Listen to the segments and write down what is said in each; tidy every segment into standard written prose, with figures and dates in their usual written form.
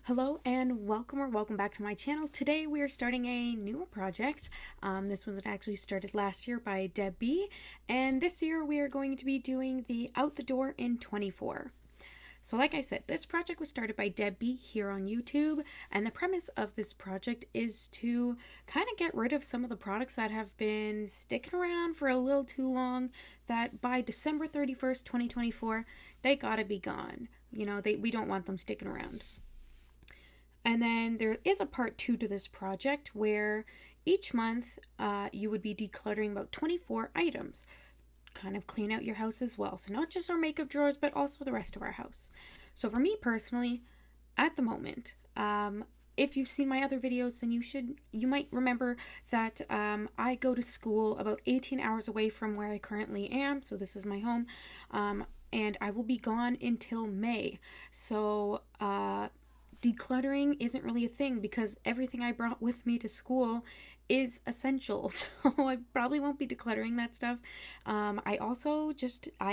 Hello and welcome back to my channel. Today we are starting a newer project. This was actually started last year by Deb B, and this year we are going to be doing the Out the Door in 24. So like I said, this project was started by Deb B here on YouTube, and the premise of this project is to kind of get rid of some of the products that have been sticking around for a little too long, that by December 31st, 2024, they gotta be gone. We don't want them sticking around. And then there is a part 2 to this project where each month you would be decluttering about 24 items. Kind of clean out your house as well. So not just our makeup drawers, but also the rest of our house. So for me personally, at the moment, if you've seen my other videos, then you might remember that I go to school about 18 hours away from where I currently am. So this is my home. And I will be gone until May. So decluttering isn't really a thing because everything I brought with me to school is essential. So I probably won't be decluttering that stuff. I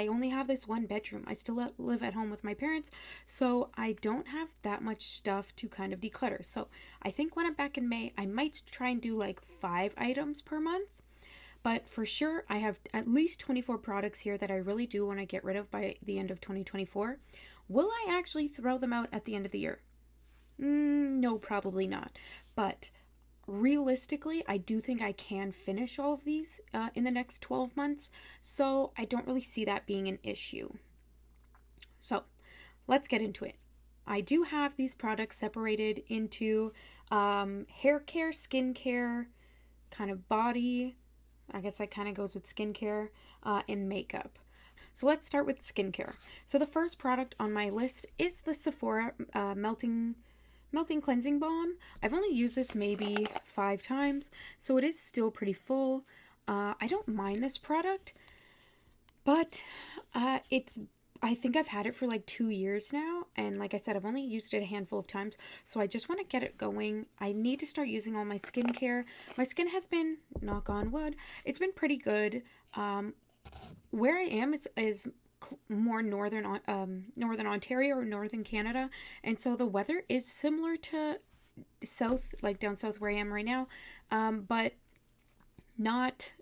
only have this one bedroom. I still live at home with my parents, so I don't have that much stuff to kind of declutter. So I think when I'm back in May, I might try and do like 5 items per month. But for sure, I have at least 24 products here that I really do want to get rid of by the end of 2024. Will I actually throw them out at the end of the year? No, probably not. But realistically, I do think I can finish all of these in the next 12 months. So I don't really see that being an issue. So let's get into it. I do have these products separated into hair care, skin care, kind of body. I guess that kind of goes with skincare and makeup. So let's start with skincare. So the first product on my list is the Sephora Melting Cleansing Balm. I've only used this maybe 5 times, so it is still pretty full. I don't mind this product, but I think I've had it for like 2 years now, and like I said, I've only used it a handful of times, so I just want to get it going. I need to start using all my skincare. My skin has been, knock on wood, it's been pretty good. Where I am is more northern Ontario or northern Canada, and so the weather is similar to south, like down south where I am right now, but not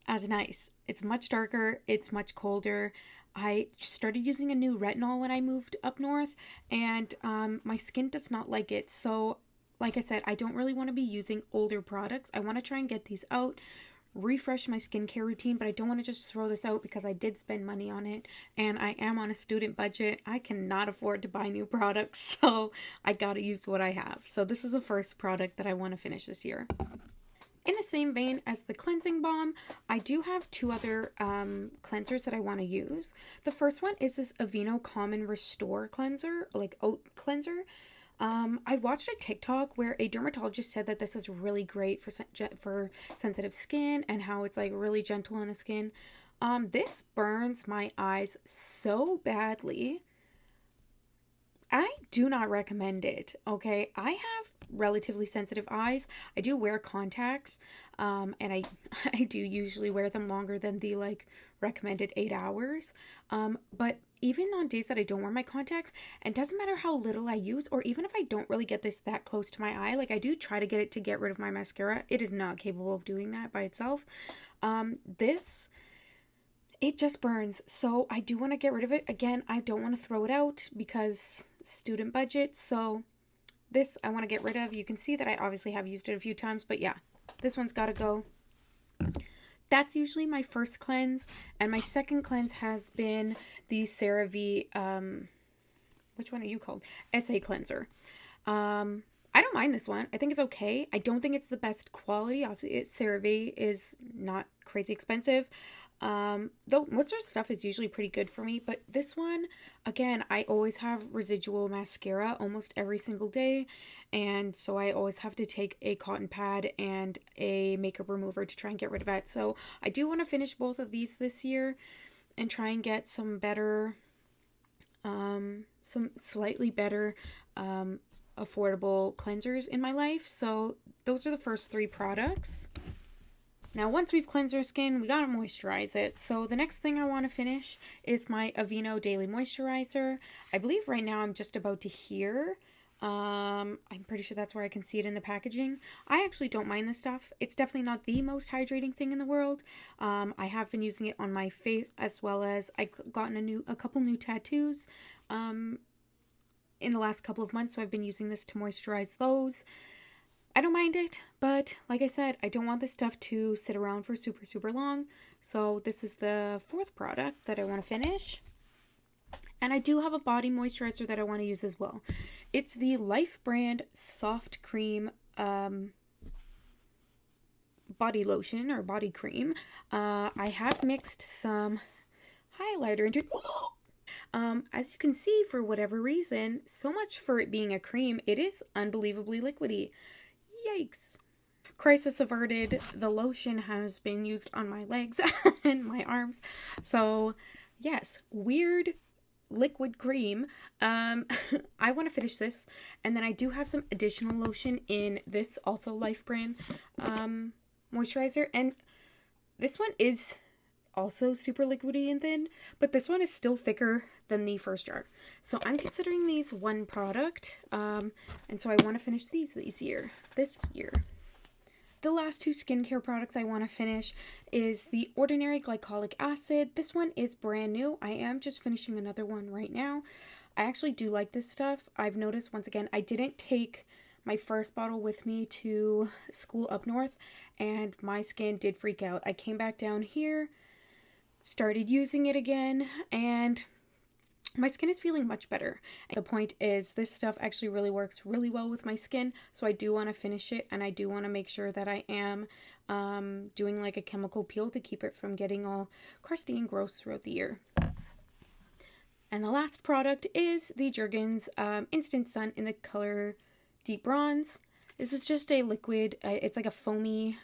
as nice. It's much darker, it's much colder. I started using a new retinol when I moved up north, and my skin does not like it. So like I said, I don't really want to be using older products. I want to try and get these out, refresh my skincare routine, but I don't want to just throw this out because I did spend money on it, and I am on a student budget. I cannot afford to buy new products, so I gotta use what I have. So this is the first product that I want to finish this year. In the same vein as the cleansing balm, I do have 2 other cleansers that I want to use. The first one is this Aveeno Common Restore cleanser, like oat cleanser. I watched a TikTok where a dermatologist said that this is really great for sensitive skin and how it's like really gentle on the skin. This burns my eyes so badly. I do not recommend it, okay? I have relatively sensitive eyes. I do wear contacts, and I do usually wear them longer than the like recommended 8 hours. But even on days that I don't wear my contacts, and it doesn't matter how little I use, or even if I don't really get this that close to my eye, like I do try to get it to get rid of my mascara. It is not capable of doing that by itself. It just burns, so I do want to get rid of it. Again, I don't want to throw it out because student budget, so this I want to get rid of. You can see that I obviously have used it a few times, but yeah, this one's got to go. That's usually my first cleanse, and my second cleanse has been the CeraVe, which one are you called? SA cleanser. I don't mind this one. I think it's okay. I don't think it's the best quality. Obviously, CeraVe is not crazy expensive. Though most of their stuff is usually pretty good for me, but this one, again, I always have residual mascara almost every single day, and so I always have to take a cotton pad and a makeup remover to try and get rid of that. So I do want to finish both of these this year and try and get some better, some slightly better, affordable cleansers in my life. So those are the first 3 products. Now, once we've cleansed our skin, we gotta moisturize it. So the next thing I want to finish is my Aveeno Daily Moisturizer. I believe right now I'm just about to hear I'm pretty sure that's where I can see it in the packaging. I actually don't mind this stuff. It's definitely not the most hydrating thing in the world. I have been using it on my face, as well as I've gotten a couple new tattoos in the last couple of months, so I've been using this to moisturize those. I don't mind it, but like I said, I don't want this stuff to sit around for super, super long. So this is the fourth product that I want to finish. And I do have a body moisturizer that I want to use as well. It's the Life brand Soft Cream body lotion or body cream. I have mixed some highlighter into it. As you can see, for whatever reason, so much for it being a cream, it is unbelievably liquidy. Yikes. Crisis averted. The lotion has been used on my legs and my arms. So, yes, weird liquid cream. I want to finish this, and then I do have some additional lotion in this also Life brand moisturizer, and this one is also super liquidy and thin, but this one is still thicker than the first jar. So I'm considering these one product, and so I want to finish these this year. The last two skincare products I want to finish is the Ordinary Glycolic Acid. This one is brand new. I am just finishing another one right now. I actually do like this stuff. I've noticed, once again, I didn't take my first bottle with me to school up north, and my skin did freak out. I came back down here, started using it again, and my skin is feeling much better. The point is, this stuff actually really works really well with my skin, so I do want to finish it, and I do want to make sure that I am doing like a chemical peel to keep it from getting all crusty and gross throughout the year. And the last product is the Jergens Instant Sun in the color Deep Bronze. This is just a liquid, it's like a foamy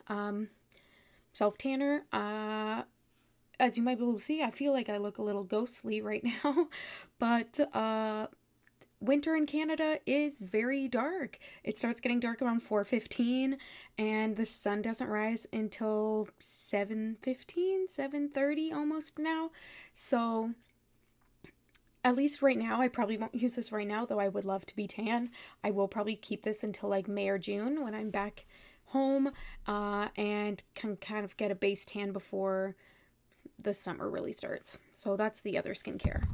self-tanner. As you might be able to see, I feel like I look a little ghostly right now, but winter in Canada is very dark. It starts getting dark around 4:15, and the sun doesn't rise until 7:15, 7:30 almost now. So at least right now, I probably won't use this right now, though I would love to be tan. I will probably keep this until like May or June when I'm back home, and can kind of get a base tan before the summer really starts. So that's the other skincare.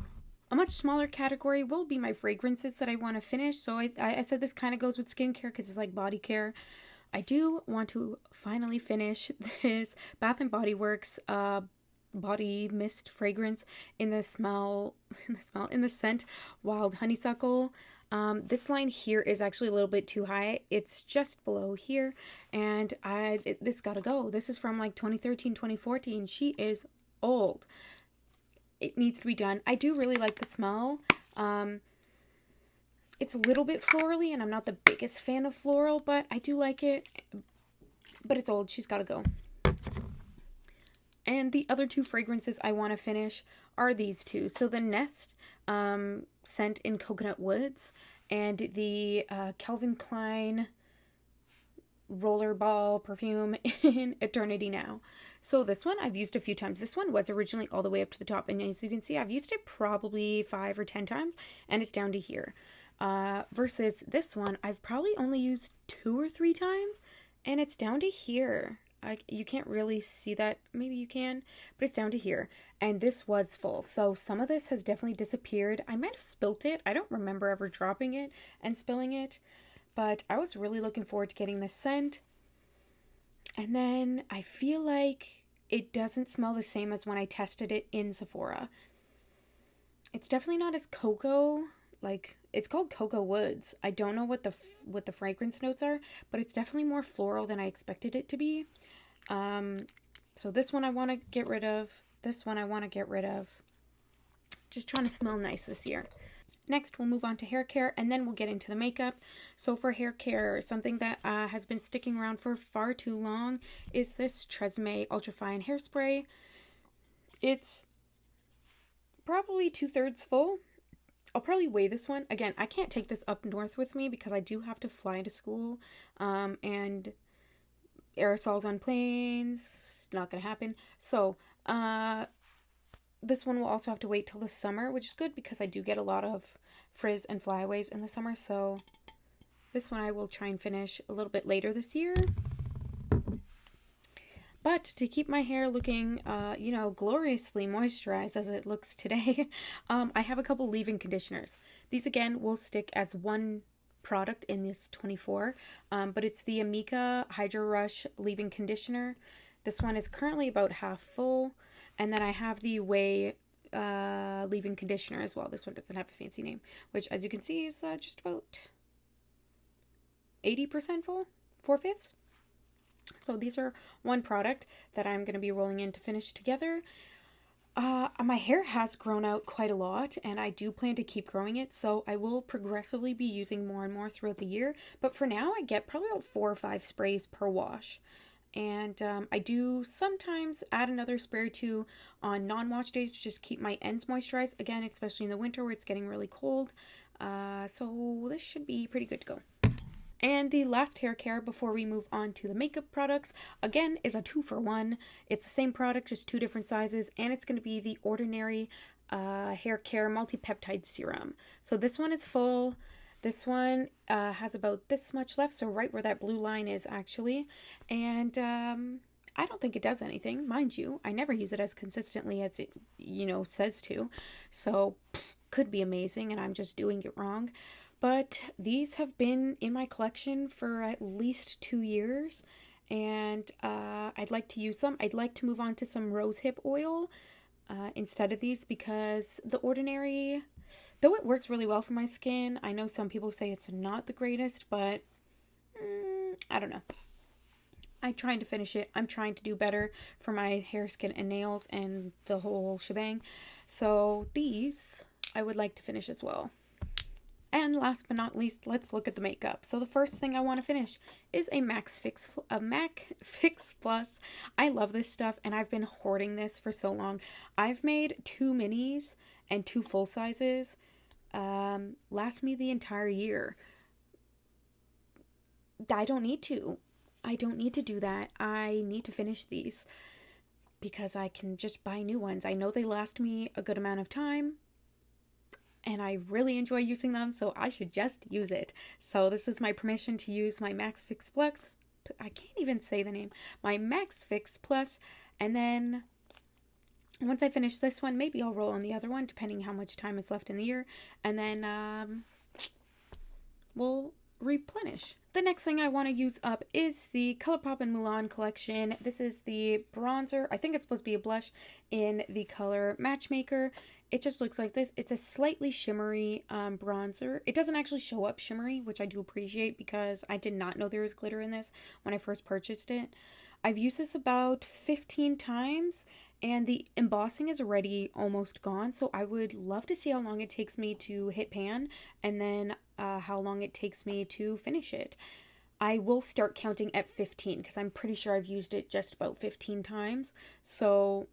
A much smaller category will be my fragrances that I want to finish. So I said this kind of goes with skincare because it's like body care. I do want to finally finish this Bath and Body Works body mist fragrance in the scent Wild Honeysuckle. This line here is actually a little bit too high. It's just below here, and this gotta go. This is from like 2013, 2014. She is old. It needs to be done. I do really like the smell. It's a little bit florally, and I'm not the biggest fan of floral, but I do like it. But it's old. She's gotta go. And the other two fragrances I want to finish are these two. So the Nest scent in Coconut Woods, and the Calvin Klein Rollerball perfume in Eternity Now. So this one I've used a few times. This one was originally all the way up to the top, and as you can see, I've used it probably 5 or 10 times, and it's down to here. Versus this one, I've probably only used 2 or 3 times, and it's down to here. You can't really see that. Maybe you can, but it's down to here. And this was full. So some of this has definitely disappeared. I might have spilt it. I don't remember ever dropping it and spilling it, but I was really looking forward to getting this scent. And then I feel like it doesn't smell the same as when I tested it in Sephora. It's definitely not as cocoa. Like, it's called Cocoa Woods. I don't know what the fragrance notes are, but it's definitely more floral than I expected it to be. So this one I want to get rid of. This one I want to get rid of. Just trying to smell nice this year. Next, we'll move on to hair care, and then we'll get into the makeup. So for hair care, something that has been sticking around for far too long is this Tresemme Ultrafine Hairspray. It's probably 2/3 full. I'll probably weigh this one. Again, I can't take this up north with me because I do have to fly to school, and aerosols on planes, not gonna happen. So, this one will also have to wait till the summer, which is good because I do get a lot of frizz and flyaways in the summer, so This one I will try and finish a little bit later this year. But to keep my hair looking, gloriously moisturized as it looks today, I have a couple leave-in conditioners. These, again, will stick as one product in this 24, but it's the Amika Hydro Rush leave-in conditioner. This one is currently about half full, and then I have the Way leave-in conditioner as well. This one doesn't have a fancy name, which, as you can see, is just about 80% full, 4/5. So these are one product that I'm going to be rolling in to finish together. My hair has grown out quite a lot, and I do plan to keep growing it, so I will progressively be using more and more throughout the year. But for now, I get probably about 4 or 5 sprays per wash. And I do sometimes add another spray or two on non-wash days to just keep my ends moisturized. Again, especially in the winter where it's getting really cold. So this should be pretty good to go. And the last hair care before we move on to the makeup products, again, is a 2-for-1. It's the same product, just 2 different sizes, and it's going to be the Ordinary Hair Care Multi-Peptide Serum. So this one is full. This one has about this much left, so right where that blue line is actually. And I don't think it does anything, mind you. I never use it as consistently as it, says to. So could be amazing, and I'm just doing it wrong. But these have been in my collection for at least 2 years, and I'd like to use them. I'd like to move on to some rosehip oil instead of these, because the Ordinary, though it works really well for my skin, I know some people say it's not the greatest, but I don't know. I'm trying to finish it. I'm trying to do better for my hair, skin, and nails, and the whole shebang. So these I would like to finish as well. And last but not least, let's look at the makeup. So the first thing I want to finish is a MAC Fix Plus. I love this stuff, and I've been hoarding this for so long. I've made 2 minis and 2 full sizes. Last me the entire year. I don't need to. I don't need to do that. I need to finish these because I can just buy new ones. I know they last me a good amount of time, and I really enjoy using them, so I should just use it. So this is my permission to use my MAC Fix Plus. I can't even say the name. My MAC Fix Plus, and then once I finish this one, maybe I'll roll on the other one, depending how much time is left in the year, and then we'll replenish. The next thing I want to use up is the ColourPop and Mulan collection. This is the bronzer. I think it's supposed to be a blush in the color Matchmaker. It just looks like this. It's a slightly shimmery bronzer. It doesn't actually show up shimmery, which I do appreciate because I did not know there was glitter in this when I first purchased it. I've used this about 15 times, and the embossing is already almost gone, so I would love to see how long it takes me to hit pan, and then how long it takes me to finish it. I will start counting at 15, because I'm pretty sure I've used it just about 15 times, so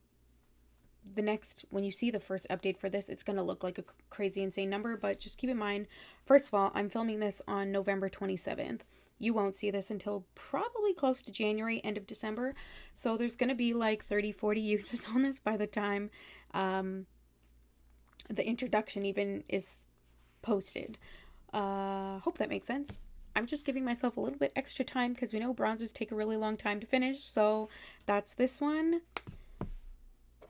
when you see the first update for this, it's going to look like a crazy insane number, but just keep in mind, first of all, I'm filming this on November 27th. You won't see this until probably close to January, end of December. So there's going to be like 30, 40 uses on this by the time the introduction even is posted. Hope that makes sense. I'm just giving myself a little bit extra time because we know bronzers take a really long time to finish. So that's this one.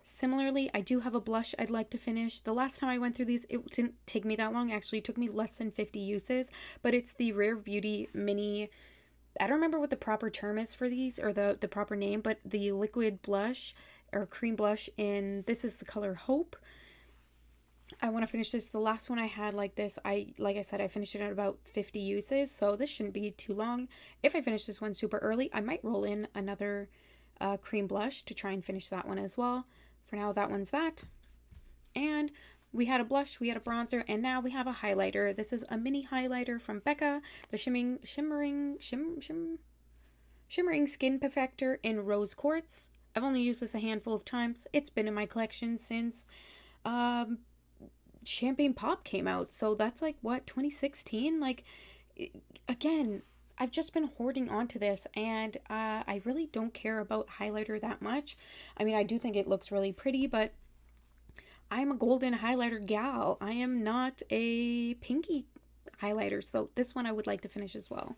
Similarly, I do have a blush I'd like to finish. The last time I went through these, it didn't take me that long. Actually, it took me less than 50 uses, but it's the Rare Beauty Mini. I don't remember what the proper term is for these, or the proper name, but the liquid blush or cream blush this is the color Hope. I want to finish this. The last one I had like this, like I said, I finished it at about 50 uses, so this shouldn't be too long. If I finish this one super early, I might roll in another cream blush to try and finish that one as well. For now, that one's that. And we had a blush, we had a bronzer, and now we have a highlighter. This is a mini highlighter from Becca, the Shimmering Skin Perfector in Rose Quartz. I've only used this a handful of times. It's been in my collection since Champagne Pop came out. So that's like, what, 2016? Like, again, I've just been hoarding onto this, and I really don't care about highlighter that much. I mean, I do think it looks really pretty, but I'm a golden highlighter gal. I am not a pinky highlighters. So this one I would like to finish as well.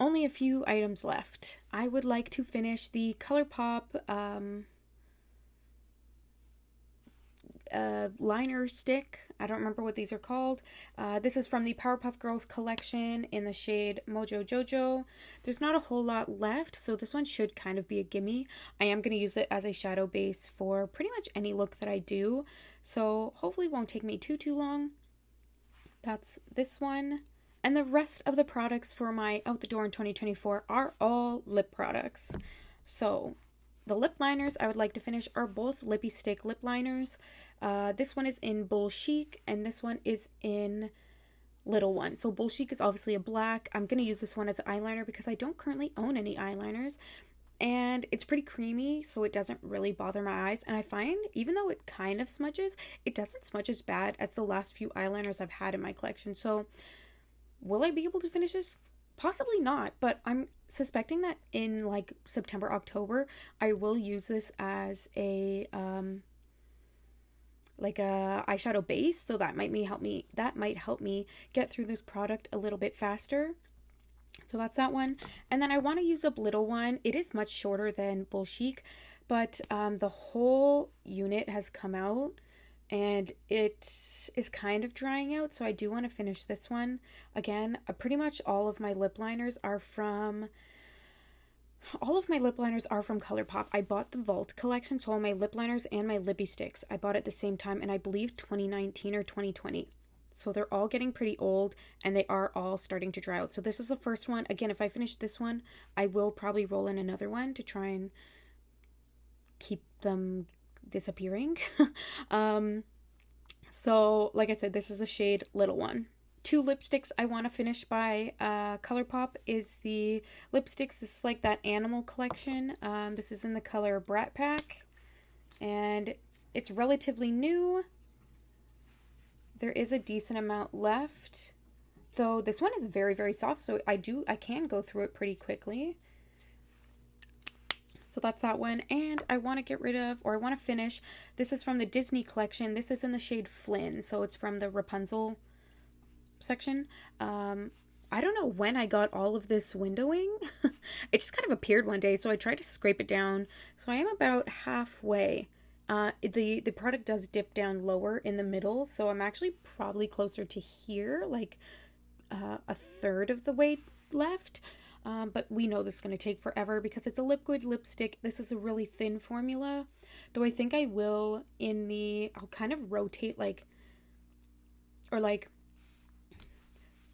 Only a few items left. I would like to finish the ColourPop liner stick. I don't remember what these are called. This is from the Powerpuff Girls collection in the shade Mojo Jojo. There's not a whole lot left, so this one should kind of be a gimme. I am going to use it as a shadow base for pretty much any look that I do, so hopefully it won't take me too long. That's this one. And the rest of the products for my Out the Door in 2024 are all lip products. So the lip liners I would like to finish are both Lippy Stick lip liners. This one is in Bull Chic and this one is in Little One. So Bull Chic is obviously a black. I'm going to use this one as an eyeliner because I don't currently own any eyeliners. And it's pretty creamy, so it doesn't really bother my eyes. And I find, even though it kind of smudges, it doesn't smudge as bad as the last few eyeliners I've had in my collection. So will I be able to finish this? Possibly not, but I'm suspecting that in like September, October, I will use this as a like a eyeshadow base, so that might help me get through this product a little bit faster. So that's that one. And then I want to use up Little One. It is much shorter than Bull Chic, but the whole unit has come out and it is kind of drying out, so I do want to finish this one. Again, pretty much all of my lip liners are from ColourPop. I bought the Vault collection, so all my lip liners and my lippy sticks I bought at the same time, and I believe 2019 or 2020. So they're all getting pretty old and they are all starting to dry out. So this is the first one. Again, if I finish this one, I will probably roll in another one to try and keep them disappearing. So like I said, this is a shade Little One. Two lipsticks I want to finish by ColourPop is the lipsticks. This is like that animal collection. This is in the color Brat Pack and it's relatively new. There is a decent amount left, though this one is very, very soft, so I can go through it pretty quickly. So that's that one, and I want to get rid of, or I want to finish, this is from the Disney collection. This is in the shade Flynn, so it's from the Rapunzel section. I don't know when I got all of this windowing. It just kind of appeared one day, so I tried to scrape it down. So I am about halfway. The product does dip down lower in the middle, so I'm actually probably closer to here, like a third of the way left. But we know this is going to take forever because it's a liquid lipstick. This is a really thin formula, though I think I will I'll kind of rotate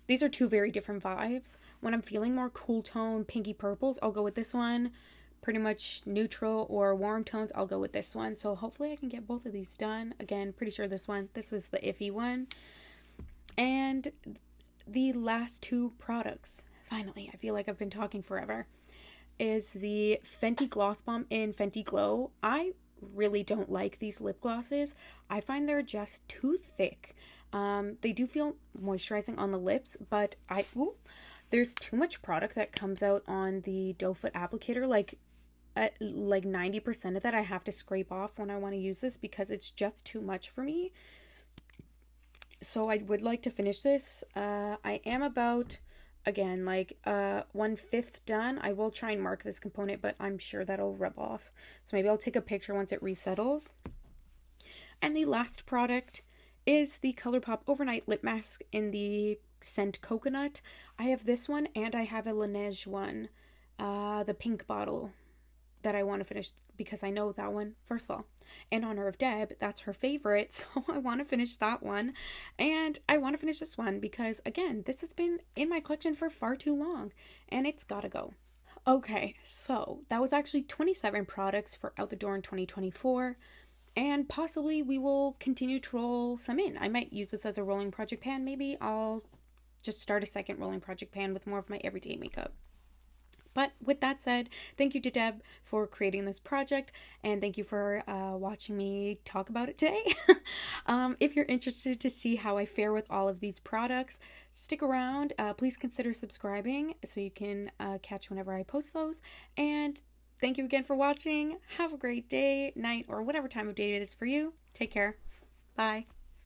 these are two very different vibes. When I'm feeling more cool tone, pinky purples, I'll go with this one. Pretty much neutral or warm tones, I'll go with this one. So hopefully I can get both of these done. Again, pretty sure this is the iffy one. And the last two products, finally, I feel like I've been talking forever, is the Fenty Gloss Bomb in Fenty Glow. I really don't like these lip glosses. I find they're just too thick. They do feel moisturizing on the lips, but there's too much product that comes out on the doe foot applicator. Like 90% of that I have to scrape off when I want to use this because it's just too much for me. So I would like to finish this. I am about, again, 1/5 done. I will try and mark this component, but I'm sure that'll rub off. So maybe I'll take a picture once it resettles. And the last product is the ColourPop Overnight Lip Mask in the scent Coconut. I have this one and I have a Laneige one, the pink bottle, that I want to finish because I know that one, first of all, in honor of Deb, that's her favorite, so I want to finish that one. And I want to finish this one because, again, this has been in my collection for far too long and it's gotta go. Okay, so that was actually 27 products for Out the Door in 2024. And possibly we will continue to roll some in. I might use this as a rolling project pan. Maybe I'll just start a second rolling project pan with more of my everyday makeup. But with that said, thank you to Deb for creating this project, and thank you for watching me talk about it today. If you're interested to see how I fare with all of these products, stick around. Please consider subscribing so you can catch whenever I post those. And thank you again for watching. Have a great day, night, or whatever time of day it is for you. Take care. Bye.